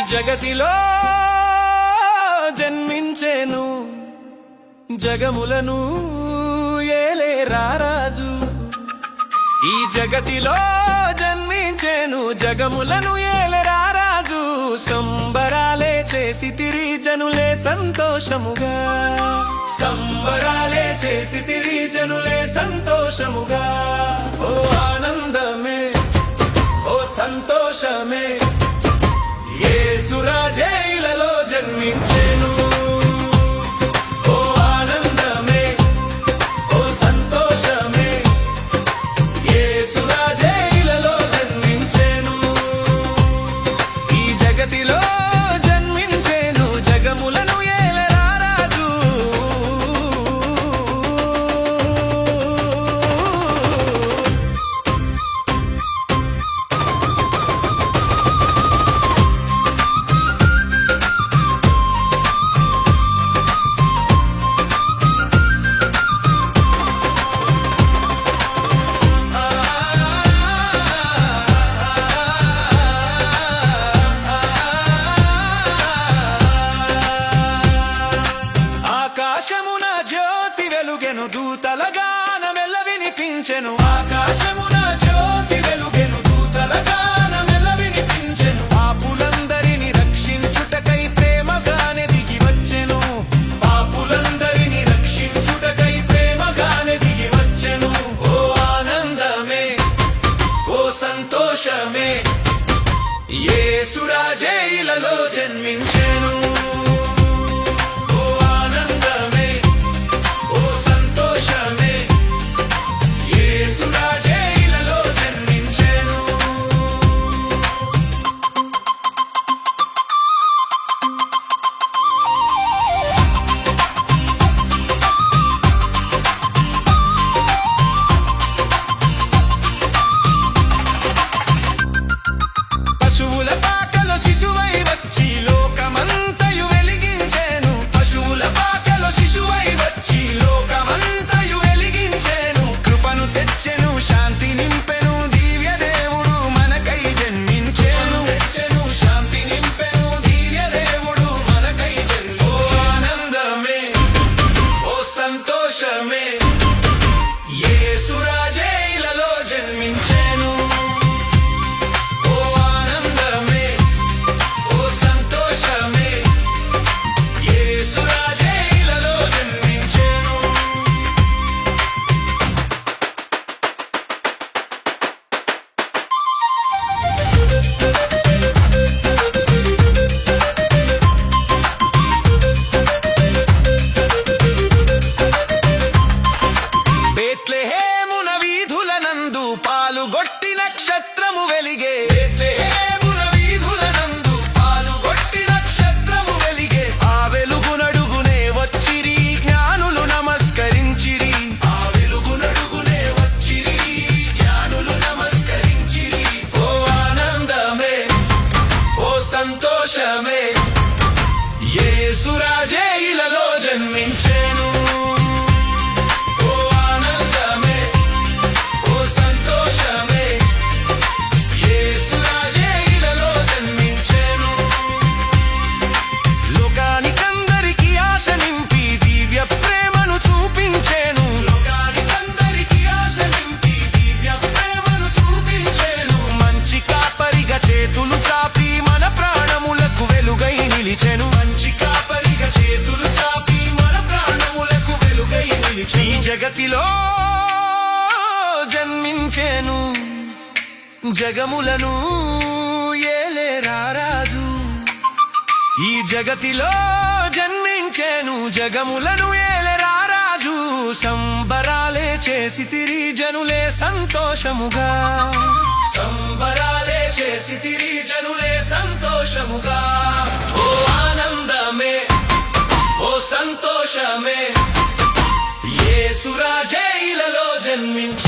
జగతిలో జన్మించెను జగములను ఏలే రారాజు ఈ జగతిలో జన్మించెను జగములను ఏలే రారాజు సంబరాలే చేసితిరి జనులే సంతోషముగా సంబరాలే చేసితిరి జనులే సంతోషముగా ఓ ఆనందమే ఓ సంతోషమే యేసు రాజే ఇలలో జన్మించెను ఓ ఆనందమే ఓ సంతోషమే యేసు రాజే ఇలలో జన్మించెను ఈ జగతిలో జన్మించెను జగములను ఏలే రారాజు ఆకాశమున జ్యోతి వెలుగెను దూతల గానమెల్ల వినిపించెను ఆకాశమున జ్యోతి వెలుగెను దూతల గానమెల్ల వినిపించెను పాపులందరిని రక్షించుటకై ప్రేమగానే దిగి వచ్చెను పాపులందరిని రక్షించుటకై ప్రేమగానే దిగి వచ్చెను ఓ ఆనందమే ఓ సంతోషమే యేసు రాజే ఇలలో జన్మించెను పశువుల పాకలో శిశువై వచ్చి లోకమంతయు వెలిగించెను పశువుల పాకలో శిశువై వచ్చి లోకమంతయు వెలిగించెను కృపను తెచ్చెను శాంతి నింపెను దివ్య దేవుడు మనకై జన్మించెను తెచ్చెను శాంతి నింపెను దివ్య దేవుడు మనకై జన్మించెను ఓ ఆనందమే ఓ సంతోషమే యేసు రాజే ఇలలో జన్మించెను బేత్లెహేమున వీధులనందు పాలుగొట్టి నక్షత్రము వెలిగే బేత్లెహేమున వీధులనందు పాలుగొట్టి నక్షత్రము వెలిగే ఆ వెలుగునడుగునే వచ్చిరి జ్ఞానులు నమస్కరించిరి ఆ వెలుగునడుగునే వచ్చిరి జ్ఞానులు నమస్కరించిరి ఓ ఆనందమే ఓ సంతోషమే యేసు రాజే ఇలలో జన్మించెను జగతిలో జన్మించెను జగములను ఏలే రారాజు ఈ జగతిలో జన్మించెను జగములను ఏలే రారాజు సంబరాలే చేసితిరి జనులే సంతోషముగా సంబరాలే చేసితిరి జనులే సంతోషముగా ఓ ఆనందమే ఓ సంతోషమే యేసు రాజే ఇలలో జన్మించెను